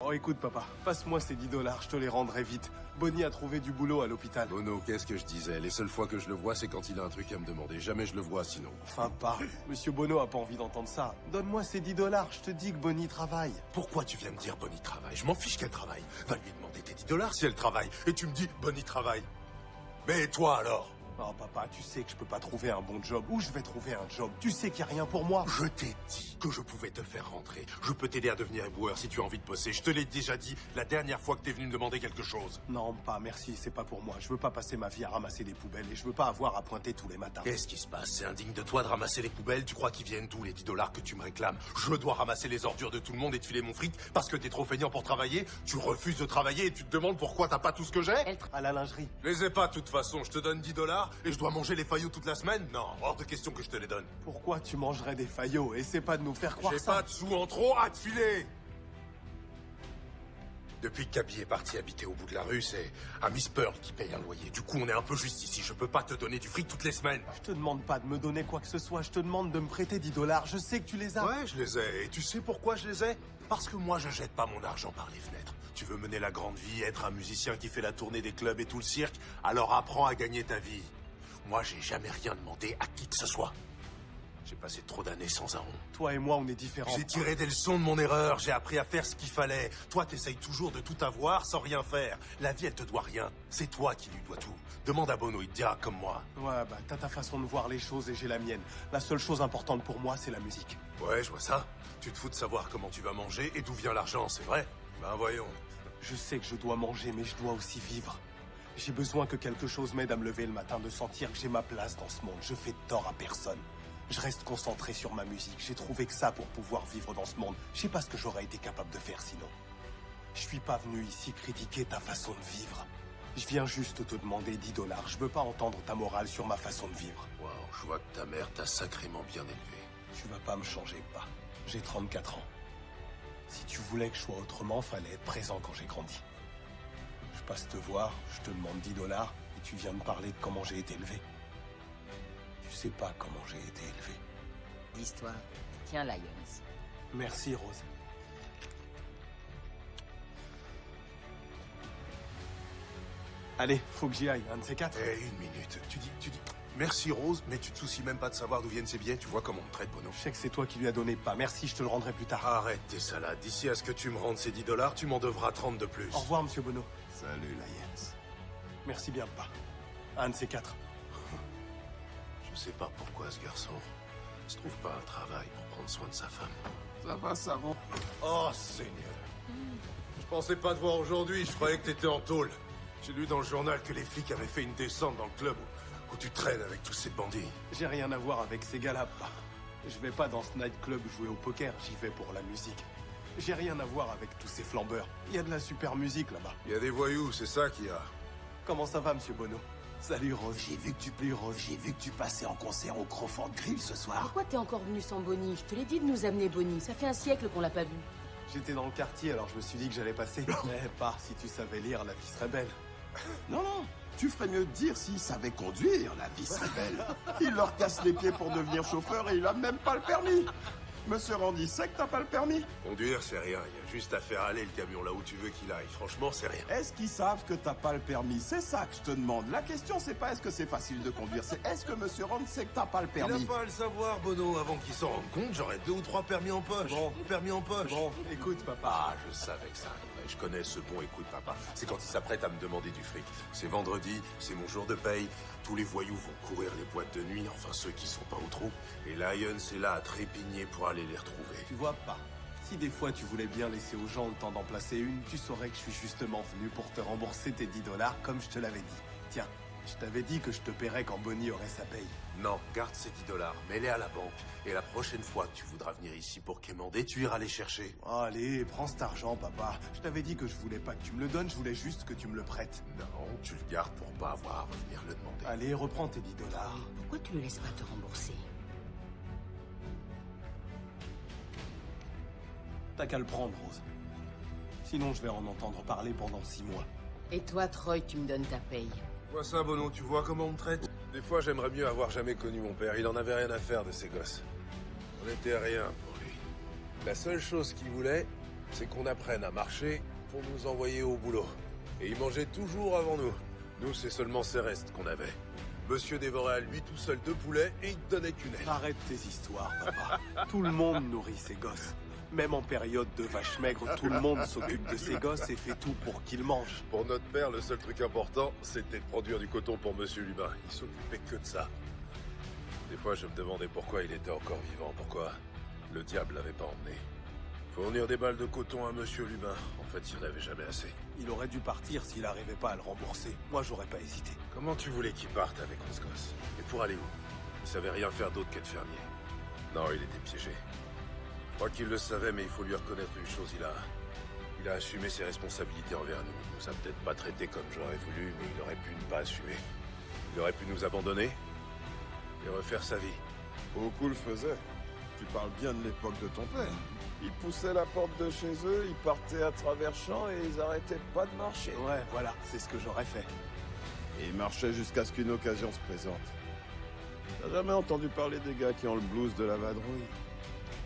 Oh, écoute, papa, passe-moi ces 10 $, je te les rendrai vite. Bonnie a trouvé du boulot à l'hôpital. Bono, qu'est-ce que je disais? Les seules fois que je le vois, c'est quand il a un truc à me demander. Jamais je le vois sinon. Enfin, pas. Monsieur Bono a pas envie d'entendre ça. Donne-moi ces 10 $, je te dis que Bonnie travaille. Pourquoi tu viens me dire Bonnie travaille? Je m'en fiche qu'elle travaille. Va lui demander tes 10 $ si elle travaille. Et tu me dis Bonnie travaille. Mais toi alors? Oh, papa, tu sais que je peux pas trouver un bon job. Où je vais trouver un job? Tu sais qu'il y a rien pour moi. Je t'ai dit que je pouvais te faire rentrer. Je peux t'aider à devenir éboueur si tu as envie de bosser. Je te l'ai déjà dit la dernière fois que t'es venu me demander quelque chose. Non, pas merci, c'est pas pour moi. Je veux pas passer ma vie à ramasser des poubelles et je veux pas avoir à pointer tous les matins. Qu'est-ce qui se passe? C'est indigne de toi de ramasser les poubelles? Tu crois qu'ils viennent d'où les 10 $ que tu me réclames? Je dois ramasser les ordures de tout le monde et te filer mon fric parce que t'es trop feignant pour travailler? Tu refuses de travailler et tu te demandes pourquoi t'as pas tout ce que j'ai? À la lingerie. Je les ai pas de toute façon. Je te donne 10 $ et je dois manger les faillots toute la semaine? Non, hors de question que je te les donne. Pourquoi tu mangerais des faillots? Essaie pas de nous faire croire J'ai ça. pas de sous en trop à te filer. Depuis que Gabi est parti habiter au bout de la rue, c'est à Miss Pearl qui paye un loyer. Du coup, on est un peu juste ici. Je peux pas te donner du fric toutes les semaines. Je te demande pas de me donner quoi que ce soit. Je te demande de me prêter 10 $. Je sais que tu les as. Ouais, je les ai. Et tu sais pourquoi je les ai? Parce que moi, je jette pas mon argent par les fenêtres. Tu veux mener la grande vie, être un musicien qui fait la tournée des clubs et tout le cirque? Alors apprends à gagner ta vie. Moi, j'ai jamais rien demandé à qui que ce soit. J'ai passé trop d'années sans un rond. Toi et moi, on est différents. J'ai tiré des leçons de mon erreur, j'ai appris à faire ce qu'il fallait. Toi, t'essayes toujours de tout avoir sans rien faire. La vie, elle te doit rien. C'est toi qui lui dois tout. Demande à Bono, il te dira comme moi. Ouais, bah t'as ta façon de voir les choses et j'ai la mienne. La seule chose importante pour moi, c'est la musique. Ouais, je vois ça. Tu te fous de savoir comment tu vas manger et d'où vient l'argent, c'est vrai? Ben voyons. Je sais que je dois manger, mais je dois aussi vivre. J'ai besoin que quelque chose m'aide à me lever le matin, de sentir que j'ai ma place dans ce monde. Je fais de tort à personne. Je reste concentré sur ma musique. J'ai trouvé que ça pour pouvoir vivre dans ce monde. Je sais pas ce que j'aurais été capable de faire sinon. Je suis pas venu ici critiquer ta façon de vivre. Je viens juste te demander 10 $. Je veux pas entendre ta morale sur ma façon de vivre. Waouh, je vois que ta mère t'a sacrément bien élevé. Tu vas pas me changer, pas. J'ai 34 ans. Si tu voulais que je sois autrement, fallait être présent quand j'ai grandi. Je passe te voir, je te demande 10 $ et tu viens me parler de comment j'ai été élevé. Tu sais pas comment j'ai été élevé. Dis-toi. Tiens, Lions. Merci, Rose. Allez, faut que j'y aille, un de ces quatre. Eh, une minute. Tu dis, merci Rose, mais tu te soucies même pas de savoir d'où viennent ces billets. Tu vois comment on me traite, Bono. Je sais que c'est toi qui lui as donné, pas. Merci, je te le rendrai plus tard. Arrête tes salades. D'ici à ce que tu me rendes ces 10 $, tu m'en devras 30 de plus. Au revoir, monsieur Bono. Salut, Lions. Merci bien, pas. Un de ces quatre. Je sais pas pourquoi ce garçon se trouve pas un travail pour prendre soin de sa femme. Ça va, ça va. Oh, Seigneur. Je pensais pas te voir aujourd'hui, je croyais que t'étais en tôle. J'ai lu dans le journal que les flics avaient fait une descente dans le club où tu traînes avec tous ces bandits. J'ai rien à voir avec ces gars-là, pas. Je vais pas dans ce nightclub jouer au poker, j'y vais pour la musique. J'ai rien à voir avec tous ces flambeurs. Il y a de la super musique là-bas. Il y a des voyous, c'est ça qu'il y a. Comment ça va, monsieur Bono? Salut, Rose. J'ai vu que tu passais en concert au Crawford Grill ce soir. Pourquoi t'es encore venu sans Bonnie? Je te l'ai dit de nous amener Bonnie. Ça fait un siècle qu'on l'a pas vue. J'étais dans le quartier, alors je me suis dit que j'allais passer. Mais pas, si tu savais lire, la vie serait belle. Non, non, tu ferais mieux de dire s'il savait conduire, la vie serait belle. Il leur casse les pieds pour devenir chauffeur et il a même pas le permis. Monsieur Randy sait que t'as pas le permis. Conduire, c'est rien. Il y a juste à faire aller le camion là où tu veux qu'il aille. Franchement, c'est rien. Est-ce qu'ils savent que t'as pas le permis? C'est ça que je te demande. La question, c'est pas est-ce que c'est facile de conduire, c'est est-ce que Monsieur Rand sait que t'as pas le Il permis? n'a pas à le savoir, Bono. Avant qu'il s'en rende compte, j'aurais 2 ou 3 permis en poche. Bon. Permis en poche. Bon, écoute, papa. Ah, je savais que ça arriverait. Je connais ce bon écoute, papa. C'est quand il s'apprête à me demander du fric. C'est vendredi, c'est mon jour de paye. Tous les voyous vont courir les boîtes de nuit, enfin ceux qui sont pas au trou. Et Lion, c'est là à trépigner pour aller les retrouver. Tu vois pas. Si des fois tu voulais bien laisser aux gens le temps d'en placer une, tu saurais que je suis justement venu pour te rembourser tes 10 $ comme je te l'avais dit. Tiens, je t'avais dit que je te paierais quand Bonnie aurait sa paye. Non, garde ces 10 $, mets-les à la banque. Et la prochaine fois que tu voudras venir ici pour quémander, tu iras les chercher. Oh, allez, prends cet argent, papa. Je t'avais dit que je voulais pas que tu me le donnes, je voulais juste que tu me le prêtes. Non, tu le gardes pour pas avoir à revenir le demander. Allez, reprends tes 10 $. Pourquoi tu le laisses pas te rembourser? T'as qu'à le prendre, Rose. Sinon, je vais en entendre parler pendant 6 mois. Et toi, Troy, tu me donnes ta paye. Vois ça, Bono, tu vois comment on me traite? Des fois, j'aimerais mieux avoir jamais connu mon père. Il en avait rien à faire de ces gosses. On n'était rien pour lui. La seule chose qu'il voulait, c'est qu'on apprenne à marcher pour nous envoyer au boulot. Et il mangeait toujours avant nous. Nous, c'est seulement ses restes qu'on avait. Monsieur dévorait à lui tout seul 2 poulets et il te donnait qu'une aile. Arrête tes histoires, papa. Tout le monde nourrit ses gosses. Même en période de vache maigre, tout le monde s'occupe de ses gosses et fait tout pour qu'ils mangent. Pour notre père, le seul truc important, c'était de produire du coton pour Monsieur Lubin. Il s'occupait que de ça. Des fois, je me demandais pourquoi il était encore vivant, pourquoi le diable l'avait pas emmené. Fournir des balles de coton à Monsieur Lubin, en fait, il n'y en avait jamais assez. Il aurait dû partir s'il n'arrivait pas à le rembourser. Moi, j'aurais pas hésité. Comment tu voulais qu'il parte avec 11 gosses? Et pour aller où? Il savait rien faire d'autre qu'être fermier. Non, il était piégé. Je crois qu'il le savait, mais il faut lui reconnaître une chose, il a assumé ses responsabilités envers nous. Il nous a peut-être pas traités comme j'aurais voulu, mais il aurait pu ne pas assumer. Il aurait pu nous abandonner et refaire sa vie. Beaucoup le faisaient. Tu parles bien de l'époque de ton père. Ils poussaient la porte de chez eux, ils partaient à travers champs et ils arrêtaient pas de marcher. Ouais, voilà, c'est ce que j'aurais fait. Et ils marchaient jusqu'à ce qu'une occasion se présente. T'as jamais entendu parler des gars qui ont le blues de la vadrouille?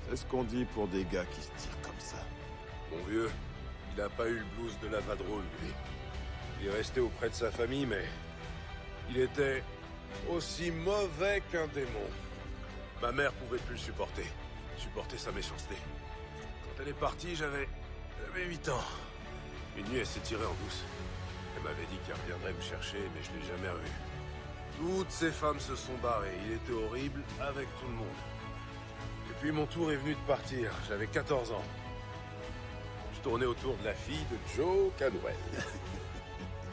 C'est ce qu'on dit pour des gars qui se tirent comme ça. Mon vieux, il n'a pas eu le blues de la vadrouille, lui. Il est resté auprès de sa famille, mais il était aussi mauvais qu'un démon. Ma mère pouvait plus le supporter sa méchanceté. Quand elle est partie, j'avais 8 ans. Une nuit, elle s'est tirée en douce. Elle m'avait dit qu'elle reviendrait me chercher, mais je l'ai jamais revue. Toutes ces femmes se sont barrées. Il était horrible avec tout le monde. Et puis mon tour est venu de partir. J'avais 14 ans. Je tournais autour de la fille de Joe Canwell.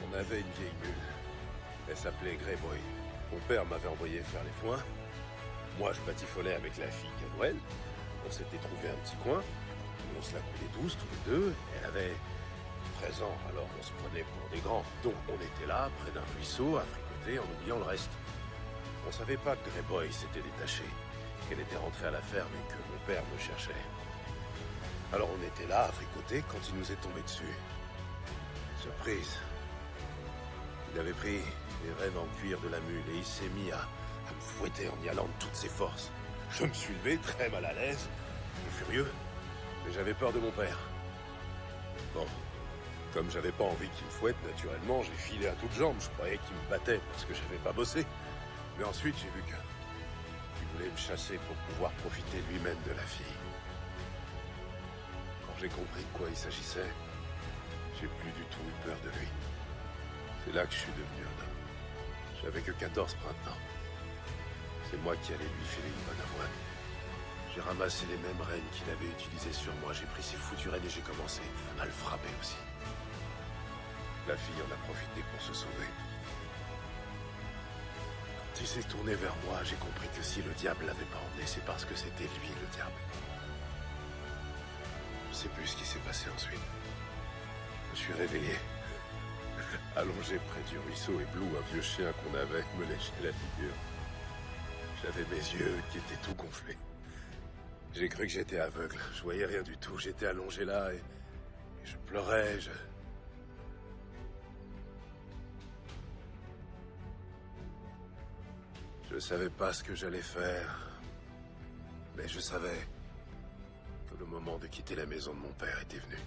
On avait une vieille mule. Elle s'appelait Greyboy. Mon père m'avait envoyé faire les foins. Moi, je batifolais avec la fille Canwell. On s'était trouvé un petit coin. On se la coulait douce, tous les deux. Elle avait 13 ans, alors on se prenait pour des grands. Donc on était là, près d'un ruisseau, à fricoter, en oubliant le reste. On savait pas que Greyboy s'était détaché, qu'elle était rentrée à la ferme et que mon père me cherchait. Alors on était là, à fricoter, quand il nous est tombé dessus. Surprise. Il avait pris les rênes en cuir de la mule et il s'est mis à me fouetter en y allant de toutes ses forces. Je me suis levé, très mal à l'aise, et furieux, mais j'avais peur de mon père. Bon, comme j'avais pas envie qu'il me fouette, naturellement, j'ai filé à toutes jambes. Je croyais qu'il me battait parce que j'avais pas bossé. Mais ensuite, j'ai vu qu'il voulait me chasser pour pouvoir profiter lui-même de la fille. Quand j'ai compris de quoi il s'agissait, j'ai plus du tout eu peur de lui. C'est là que je suis devenu un homme. J'avais que 14 printemps. C'est moi qui allais lui filer une bonne avoine. J'ai ramassé les mêmes rênes qu'il avait utilisées sur moi. J'ai pris ses foutues rênes et j'ai commencé à le frapper aussi. La fille en a profité pour se sauver. Quand il s'est tourné vers moi, j'ai compris que si le diable l'avait pas emmené, c'est parce que c'était lui le diable. Je sais plus ce qui s'est passé ensuite. Je me suis réveillé. Allongé près du ruisseau et Blue, un vieux chien qu'on avait, me léchait la figure. J'avais mes yeux qui étaient tout gonflés. J'ai cru que j'étais aveugle. Je voyais rien du tout. J'étais allongé là et je pleurais. Je savais pas ce que j'allais faire. Mais je savais que le moment de quitter la maison de mon père était venu.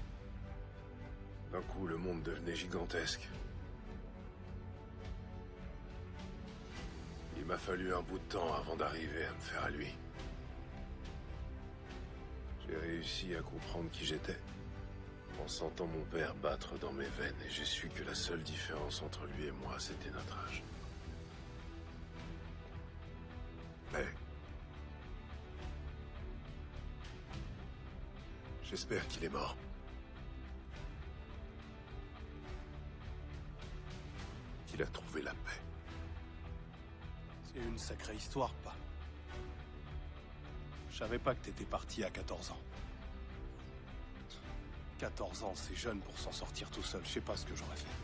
D'un coup, le monde devenait gigantesque. Il m'a fallu un bout de temps avant d'arriver à me faire à lui. J'ai réussi à comprendre qui j'étais, en sentant mon père battre dans mes veines, et j'ai su que la seule différence entre lui et moi, c'était notre âge. Mais... j'espère qu'il est mort. Qu'il a trouvé la paix. C'est une sacrée histoire, pas. Je savais pas que t'étais parti à 14 ans. 14 ans, c'est jeune pour s'en sortir tout seul. Je sais pas ce que j'aurais fait.